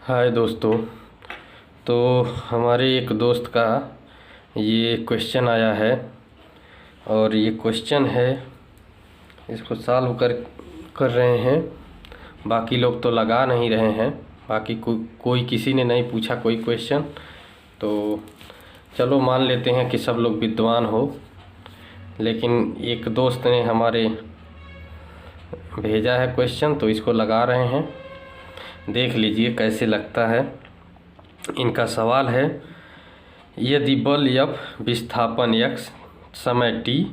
हाय दोस्तों। तो हमारे एक दोस्त का ये क्वेश्चन आया है और ये क्वेश्चन है, इसको सॉल्व कर रहे हैं। बाकी लोग तो लगा नहीं रहे हैं, बाकी कोई किसी ने नहीं पूछा कोई क्वेश्चन। तो चलो मान लेते हैं कि सब लोग विद्वान हो, लेकिन एक दोस्त ने हमारे भेजा है क्वेश्चन, तो इसको लगा रहे हैं। देख लीजिए कैसे लगता है। इनका सवाल है, यदि बल F विस्थापन x समय t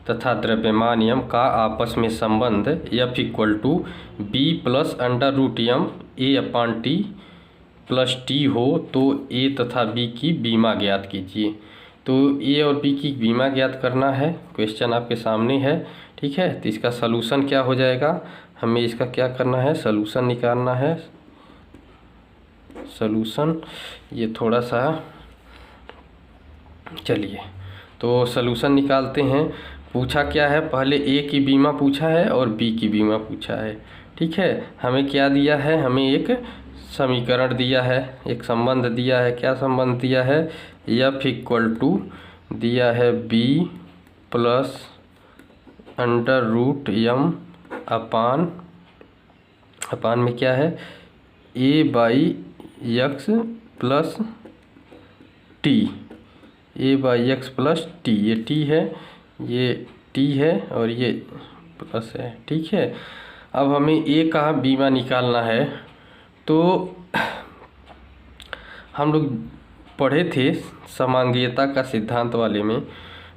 तथा द्रव्यमान m का आपस में संबंध F = b + √m a/t + t हो तो a तथा b की बीमा ज्ञात कीजिए। तो a और b की बीमा ज्ञात करना है। क्वेश्चन आपके सामने है, ठीक है। तो इसका सलूशन क्या हो जाएगा, हमें इसका क्या करना है, सलूशन निकालना है। सलूशन ये थोड़ा सा, चलिए तो सलूशन निकालते हैं। पूछा क्या है, पहले ए की बीमा पूछा है और बी की बीमा पूछा है, ठीक है। हमें क्या दिया है, हमें एक समीकरण दिया है, एक संबंध दिया है। क्या संबंध दिया है, F = दिया है b + √m अपान में क्या है a/x + t, a/x + t। ये t है, ये t है और ये प्लस है, ठीक है। अब हमें a का बीमा निकालना है। तो हम लोग पढ़े थे समांगीयता का सिद्धांत वाले में,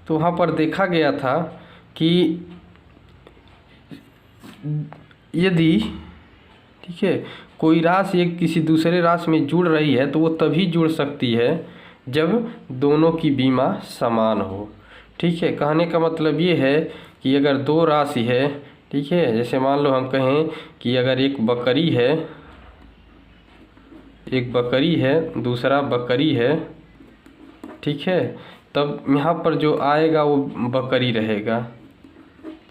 तो वहाँ पर देखा गया था कि यदि, ठीक है, कोई राशि एक किसी दूसरे राशि में जुड़ रही है तो वो तभी जुड़ सकती है जब दोनों की बीमा समान हो, ठीक है। कहने का मतलब ये है कि अगर दो राशि है, ठीक है, जैसे मान लो हम कहें कि अगर एक बकरी है दूसरा बकरी है, ठीक है, तब यहाँ पर जो आएगा वो बकरी रहेगा,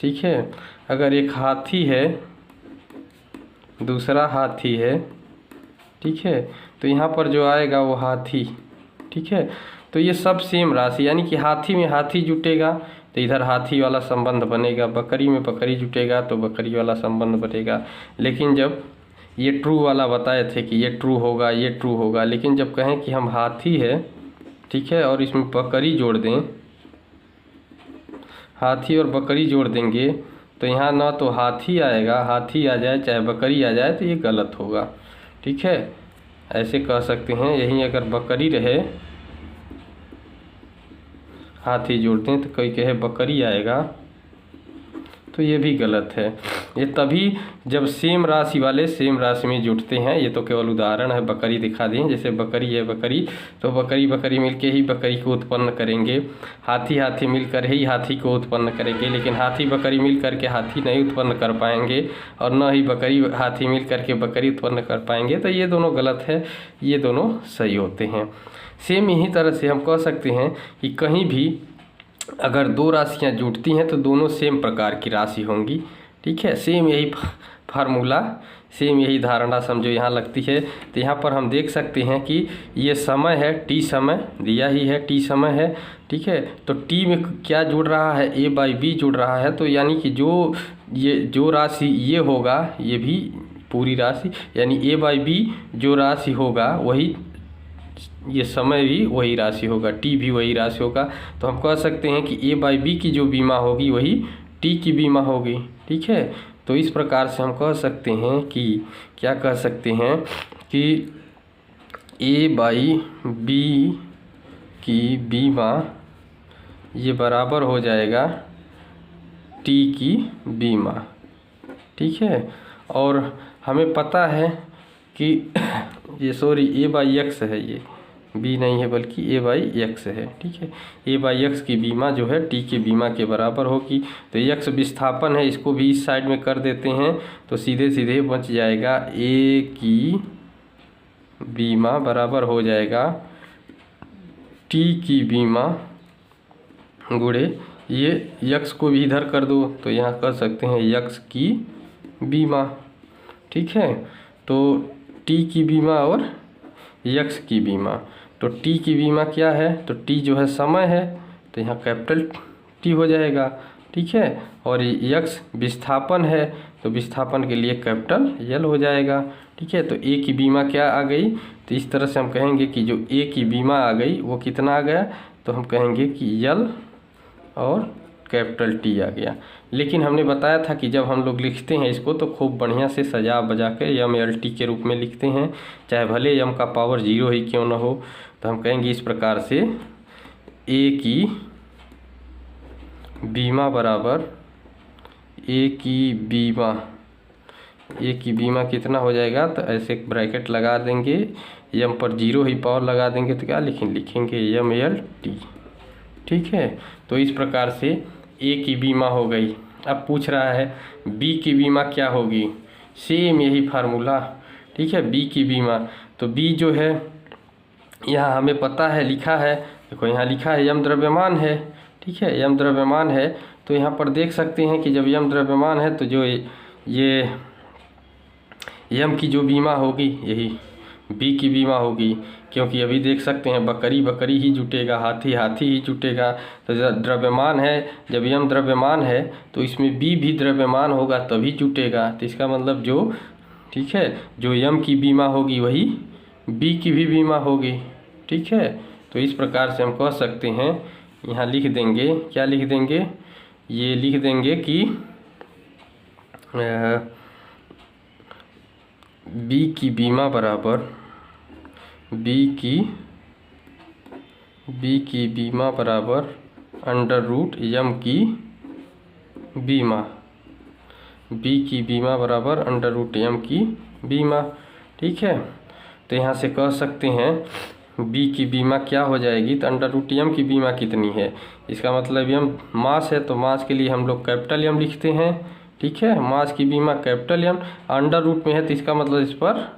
ठीक है। अगर एक हाथी है दूसरा हाथी है, ठीक है, तो यहाँ पर जो आएगा वो हाथी, ठीक है। तो ये सब सेम राशि, यानी कि हाथी में हाथी जुटेगा तो इधर हाथी वाला संबंध बनेगा, बकरी में बकरी जुटेगा तो बकरी वाला संबंध बनेगा। लेकिन जब ये ट्रू वाला बताए थे कि ये ट्रू होगा, ये ट्रू होगा, लेकिन जब कहें कि हम हाथी है, ठीक है, और इसमें बकरी जोड़ दें, हाथी और बकरी जोड़ देंगे, तो यहाँ ना तो हाथी आएगा, हाथी आ जाए चाहे बकरी आ जाए तो ये गलत होगा, ठीक है। ऐसे कह सकते हैं, यहीं अगर बकरी रहे हाथी जोड़ते हैं तो कोई कहे बकरी आएगा तो ये भी गलत है। ये तभी जब सेम राशि वाले सेम राशि में जुटते हैं। ये तो केवल उदाहरण है, बकरी दिखा दें। जैसे बकरी है बकरी, तो बकरी बकरी मिलके ही बकरी को उत्पन्न करेंगे, हाथी हाथी मिलकर ही हाथी को उत्पन्न करेंगे। लेकिन हाथी बकरी मिल करके हाथी नहीं उत्पन्न कर पाएंगे और न ही बकरी हाथी मिल करके बकरी उत्पन्न कर पाएंगे। तो ये दोनों गलत है, ये दोनों सही होते हैं। सेम यही तरह से हम कह सकते हैं कि कहीं भी अगर दो राशियां जुड़ती हैं तो दोनों सेम प्रकार की राशि होंगी, ठीक है। सेम यही फार्मूला, सेम यही धारणा समझो यहाँ लगती है। तो यहाँ पर हम देख सकते हैं कि ये समय है, t समय दिया ही है, t समय है, ठीक है। तो t में क्या जुड़ रहा है, a/b जुड़ रहा है। तो यानी कि जो राशि ये होगा ये भी पूरी राशि, यानी a/b जो राशि होगा वही, ये समय भी वही राशि होगा, t भी वही राशि होगा। तो हम कह सकते हैं कि a/b की जो बीमा होगी वही t की बीमा होगी, ठीक है। तो इस प्रकार से हम कह सकते हैं कि क्या कह सकते हैं कि a/b की बीमा ये बराबर हो जाएगा t की बीमा, ठीक है। और हमें पता है कि ये a/x है, ये b नहीं है बल्कि a/x है, ठीक है। a/x की बीमा जो है t की बीमा के बराबर होगी। तो x विस्थापन है, इसको भी इस साइड में कर देते हैं तो सीधे सीधे बच जाएगा a की बीमा बराबर हो जाएगा t की बीमा गुणे ये x को भी इधर कर दो तो यहाँ कर सकते हैं x की बीमा, ठीक है। तो टी की बीमा और यक्स की बीमा। तो टी की बीमा क्या है, तो टी जो है समय है, तो यहाँ कैपिटल टी हो जाएगा, ठीक है। और यक्स विस्थापन है, तो विस्थापन के लिए कैपिटल यल हो जाएगा, ठीक है। तो ए की बीमा क्या आ गई, तो इस तरह से हम कहेंगे कि जो ए की बीमा आ गई वो कितना आ गया, तो हम कहेंगे कि यल और कैपिटल टी आ गया। लेकिन हमने बताया था कि जब हम लोग लिखते हैं इसको तो खूब बढ़िया से सजा बजा के यम एल टी के रूप में लिखते हैं, चाहे भले यम का पावर 0 ही क्यों ना हो। तो हम कहेंगे इस प्रकार से ए की बीमा बराबर ए की बीमा कितना हो जाएगा, तो ऐसे ब्रैकेट लगा देंगे, यम पर 0 ही पावर लगा देंगे, तो क्या लिखेंगे यम एल टी, ठीक है। तो इस प्रकार से ए की बीमा हो गई। अब पूछ रहा है बी की बीमा क्या होगी, सेम यही फार्मूला, ठीक है। बी की बीमा, तो बी जो है यहाँ हमें पता है, लिखा है, देखो यहाँ लिखा है यम द्रव्यमान है, ठीक है, यम द्रव्यमान है। तो यहाँ पर देख सकते हैं कि जब यम द्रव्यमान है तो जो ये यम की जो बीमा होगी यही बी की बीमा होगी, क्योंकि अभी देख सकते हैं बकरी बकरी ही जुटेगा, हाथी हाथी ही जुटेगा। तो जब द्रव्यमान है, जब यम द्रव्यमान है तो इसमें बी भी द्रव्यमान होगा तभी जुटेगा। तो इसका मतलब जो, ठीक है, जो यम की बीमा होगी वही बी की भी बीमा होगी, ठीक है। तो इस प्रकार से हम कह सकते हैं, यहाँ लिख देंगे, क्या लिख देंगे, ये लिख देंगे कि बी की बीमा बराबर बी की बीमा बराबर अंडर रूट यम की बीमा, बी की बीमा बराबर अंडर रूट यम की बीमा, ठीक है। तो यहाँ से कह सकते हैं बी की बीमा क्या हो जाएगी, तो अंडर रूट यम की बीमा कितनी है, इसका मतलब यम मास है, तो मास के लिए हम लोग कैपिटल यम लिखते हैं, ठीक है। मास की बीमा कैपिटल यम, अंडर रूट में है तो इसका मतलब इस पर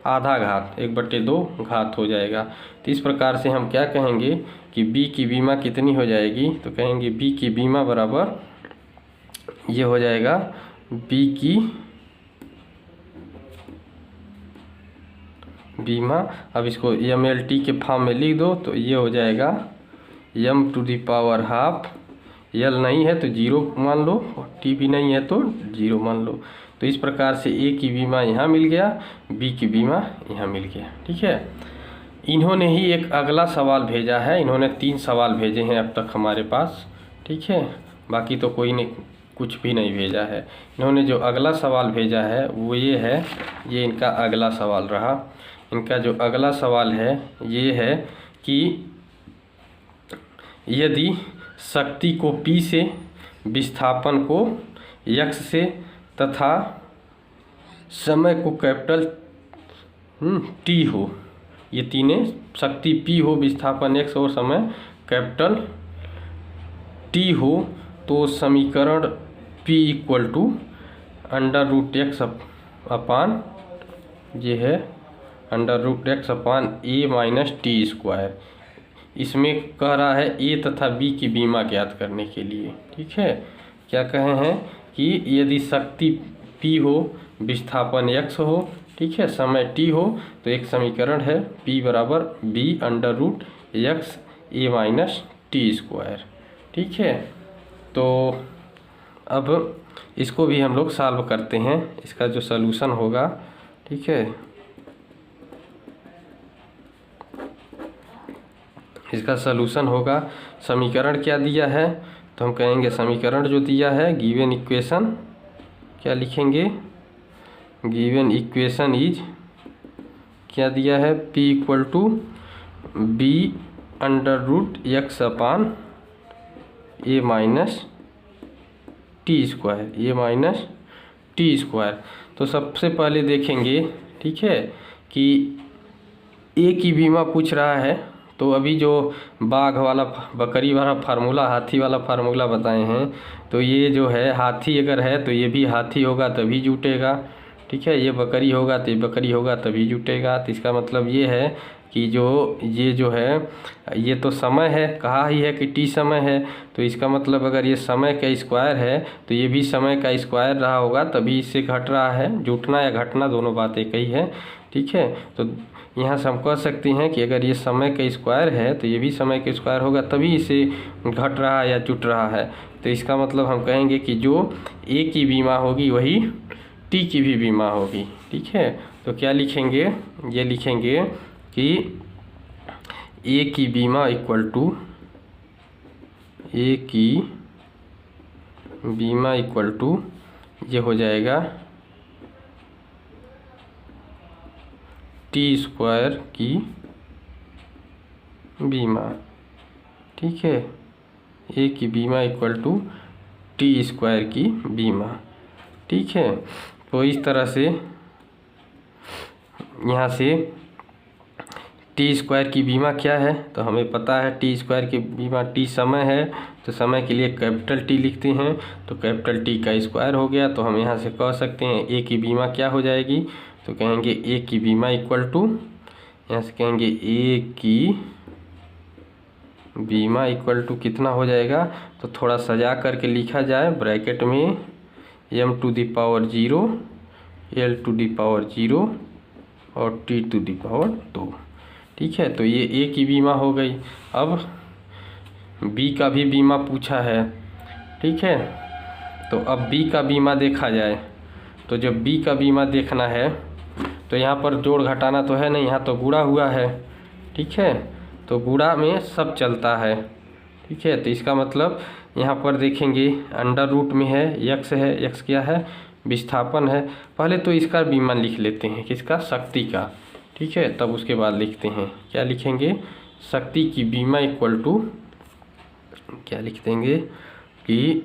आधा घात 1/2 घात हो जाएगा। तो इस प्रकार से हम क्या कहेंगे कि बी की बीमा कितनी हो जाएगी, तो कहेंगे बी की बीमा बराबर ये हो जाएगा बी की बीमा, अब इसको एम एल टी के फॉर्म में लिख दो तो ये हो जाएगा M two the power half, यल नहीं है तो 0 मान लो, टी भी नहीं है तो 0 मान लो। तो इस प्रकार से ए की बीमा यहाँ मिल गया, बी की बीमा यहाँ मिल गया, ठीक है। इन्होंने ही एक अगला सवाल भेजा है, इन्होंने 3 सवाल भेजे हैं अब तक हमारे पास, ठीक है, बाकी तो कोई ने कुछ भी नहीं भेजा है। इन्होंने जो अगला सवाल भेजा है वो ये है, ये इनका अगला सवाल रहा। इनका जो अगला सवाल है ये है कि यदि शक्ति को P से, विस्थापन को x से तथा समय को कैपिटल T हो, ये तीनों शक्ति P हो, विस्थापन x और समय कैपिटल T हो, तो समीकरण P equal to under root x upon ये है अंडर रूट एक्स अपान ए माइनस टी स्क्वायर। इसमें कह रहा है ए तथा बी की बीमा ज्ञात करने के लिए, ठीक है। क्या कहे हैं कि यदि शक्ति P हो, विस्थापन x हो, ठीक है, समय t हो, तो एक समीकरण है P बराबर b अंडर रूट एक्स ए माइनस टी स्क्वायर, ठीक है। तो अब इसको भी हम लोग सॉल्व करते हैं, इसका जो सलूशन होगा, ठीक है, इसका सलूशन होगा, समीकरण क्या दिया है, तो हम कहेंगे समीकरण जो दिया है गिवन इक्वेशन, क्या लिखेंगे, गिवन इक्वेशन इज, क्या दिया है, P equal to B under root x upon A minus T square, A minus T square. तो सबसे पहले देखेंगे, ठीक है, कि ए की बीमा पूछ रहा है, तो अभी जो बाघ वाला बकरी वाला फार्मूला, हाथी वाला फार्मूला बताए हैं, तो ये जो है हाथी अगर है तो ये भी हाथी होगा तभी जुटेगा, ठीक है, ये बकरी होगा तो ये बकरी होगा तभी जुटेगा। तो इसका मतलब ये है कि जो ये जो है ये तो समय है, कहा ही है कि t समय है, तो इसका मतलब अगर ये समय का स्क्वायर है तो ये भी समय का स्क्वायर रहा होगा, तभी इससे घट रहा है। जुटना या घटना दोनों बात एक ही है, ठीक है। तो यहाँ से हम कह सकते हैं कि अगर ये समय का स्क्वायर है तो ये भी समय का स्क्वायर होगा, तभी इसे घट रहा है या जुट रहा है। तो इसका मतलब हम कहेंगे कि जो a की बीमा होगी वही t की भी बीमा होगी, ठीक है। तो क्या लिखेंगे, ये लिखेंगे कि a की बीमा इक्वल टू a की बीमा इक्वल टू ये हो जाएगा टी स्क्वायर की बीमा, ठीक है। ए की बीमा इक्वल टू टी स्क्वायर की बीमा, ठीक है। तो इस तरह से यहाँ से टी स्क्वायर की बीमा क्या है, तो हमें पता है टी स्क्वायर की बीमा टी समय है, तो समय के लिए कैपिटल टी लिखते हैं, तो कैपिटल टी का स्क्वायर हो गया। तो हम यहाँ से कह सकते हैं ए की बीमा क्या हो जाएगी, तो कहेंगे ए की बीमा इक्वल टू, यहाँ से कहेंगे ए की बीमा इक्वल टू कितना हो जाएगा, तो थोड़ा सजा करके लिखा जाए, ब्रैकेट में m to the power 0, l to the power 0 और t टू दी पावर 2, ठीक है। तो ये a की बीमा हो गई। अब b का भी बीमा पूछा है, ठीक है। तो अब b का बीमा देखा जाए, तो जब b का बीमा देखना है तो यहाँ पर जोड़ घटाना तो है नहीं, यहाँ तो गुणा हुआ है, ठीक है। तो गुणा में सब चलता है, ठीक है। तो इसका मतलब यहाँ पर देखेंगे अंडर रूट में है, यक्स है, यक्स क्या है, विस्थापन है। पहले तो इसका बीमा लिख लेते हैं, किसका, शक्ति का, ठीक है। तब उसके बाद लिखते हैं, क्या लिखेंगे, शक्ति की बीमा इक्वल टू क्या लिख देंगे कि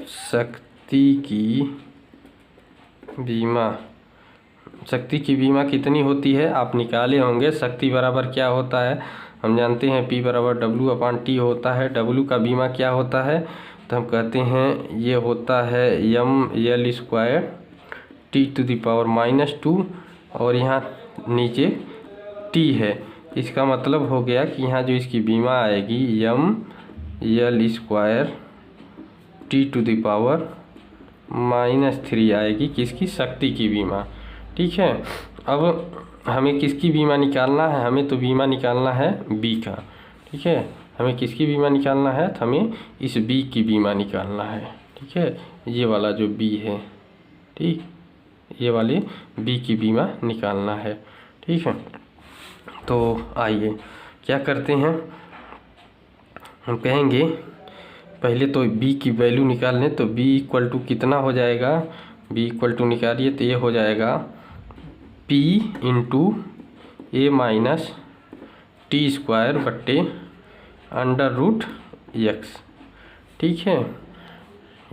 शक्ति की बीमा कितनी होती है आप निकाले होंगे। शक्ति बराबर क्या होता है, हम जानते हैं P बराबर W/T होता है। W का बीमा क्या होता है, तो हम कहते हैं ये होता है ml square T to the power -2 और यहाँ नीचे T है। इसका मतलब हो गया कि यहाँ जो इसकी बीमा आएगी ml square T to the power -3 आएगी, किसकी, शक्ति की बीमा, ठीक है। अब हमें किसकी बीमा निकालना है, हमें तो बीमा निकालना है B का, ठीक है। हमें किसकी बीमा निकालना है, तो हमें इस B की बीमा निकालना है, ठीक है। ये वाला जो B है, ठीक, ये वाले B की बीमा निकालना है, ठीक है। तो आइए क्या करते हैं, हम कहेंगे पहले तो B की वैल्यू निकाल लें। तो B इक्वल टू कितना हो जाएगा, B इक्वल टू निकालिए तो ये हो जाएगा P into A minus T square बट्टे अंडर रूट x, ठीक है।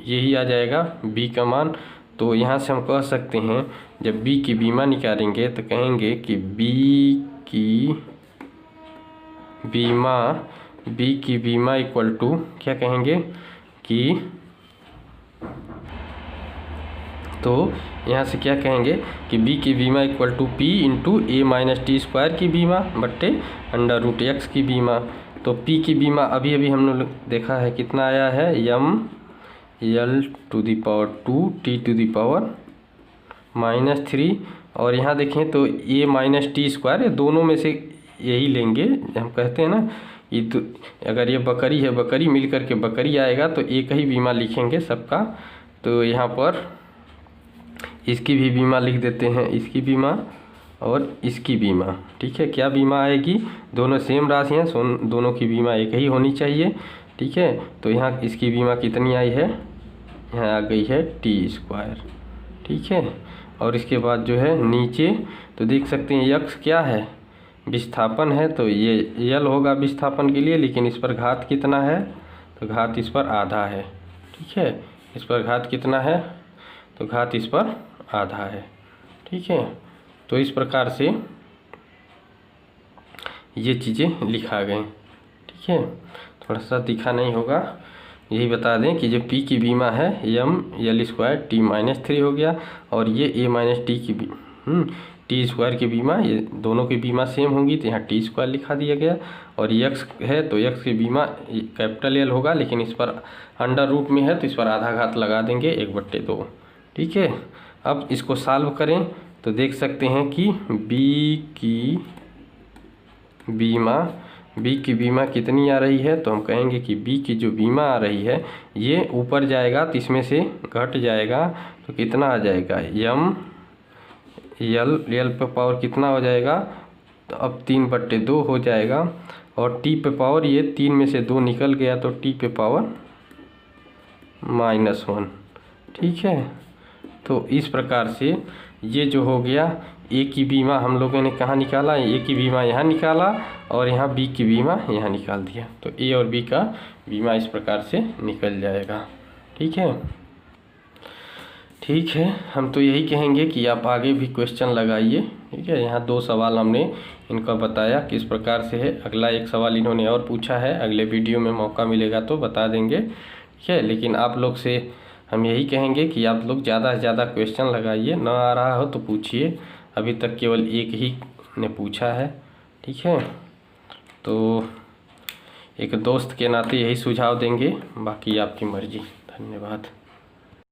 यही आ जाएगा B का मान। तो यहाँ से हम कह सकते हैं जब B की बीमा निकालेंगे तो कहेंगे कि B की बीमा इक्वल टू क्या कहेंगे कि, तो यहाँ से क्या कहेंगे कि B की बीमा equal to P into A minus T square की बीमा बट्टे अंडर रूट x की बीमा। तो P की बीमा अभी अभी हमने देखा है कितना आया है, ml to the power 2 T to the power -3 और यहाँ देखें तो A माइनस टी स्क्वायर, ये दोनों में से यही लेंगे। हम कहते हैं ना ये तो अगर ये बकरी है, बकरी मिल करके बकरी आएगा तो एक ही बीमा लिखेंगे सबका। तो यहाँ पर इसकी भी बीमा लिख देते हैं, इसकी बीमा और इसकी बीमा, ठीक है। क्या बीमा आएगी, दोनों सेम राशि हैं, दोनों की बीमा एक ही होनी चाहिए, ठीक है। तो यहाँ इसकी बीमा कितनी आई है, यहाँ आ गई है टी स्क्वायर, ठीक है। और इसके बाद जो है नीचे तो देख सकते हैं यक्स क्या है, विस्थापन है, तो ये यल होगा विस्थापन के लिए, लेकिन इस पर घात कितना है, तो घात इस पर आधा है, ठीक है। इस पर घात कितना है, तो घात इस पर आधा है, ठीक है। तो इस प्रकार से ये चीज़ें लिखा गए, ठीक है। थोड़ा सा दिखा नहीं होगा, यही बता दें कि जो P की बीमा है M L square T minus 3 हो गया, और ये ए माइनस टी की टी स्क्वायर की बीमा, ये दोनों की बीमा सेम होंगी तो यहाँ टी स्क्वायर लिखा दिया गया। और यक्स है तो यक्स की बीमा कैपिटल एल होगा, लेकिन इस पर अंडर रूट में है तो इस पर आधा घात लगा देंगे 1/2। ठीक है, अब इसको सॉल्व करें तो देख सकते हैं कि बी की बीमा कितनी आ रही है, तो हम कहेंगे कि बी की जो बीमा आ रही है ये ऊपर जाएगा तो इसमें से घट जाएगा, तो कितना आ जाएगा एम एल पे पावर कितना हो जाएगा, तो अब 3/2 हो जाएगा। और टी पे पावर ये 3 में से 2 निकल गया तो टी पे पावर -1। ठीक है, तो इस प्रकार से ये जो हो गया, ए की बीमा हम लोगों ने कहाँ निकाला, ए की बीमा यहाँ निकाला और यहाँ बी की बीमा यहाँ निकाल दिया, तो ए और बी का बीमा इस प्रकार से निकल जाएगा। ठीक है, ठीक है, हम तो यही कहेंगे कि आप आगे भी क्वेश्चन लगाइए। ठीक है, यहाँ 2 सवाल हमने इनका बताया किस प्रकार से है। अगला एक सवाल इन्होंने और पूछा है, अगले वीडियो में मौका मिलेगा तो बता देंगे। ठीक है, लेकिन आप लोग से हम यही कहेंगे कि आप लोग ज़्यादा से ज़्यादा क्वेश्चन लगाइए, ना आ रहा हो तो पूछिए। अभी तक केवल एक ही ने पूछा है। ठीक है, तो एक दोस्त के नाते यही सुझाव देंगे, बाकी आपकी मर्जी। धन्यवाद।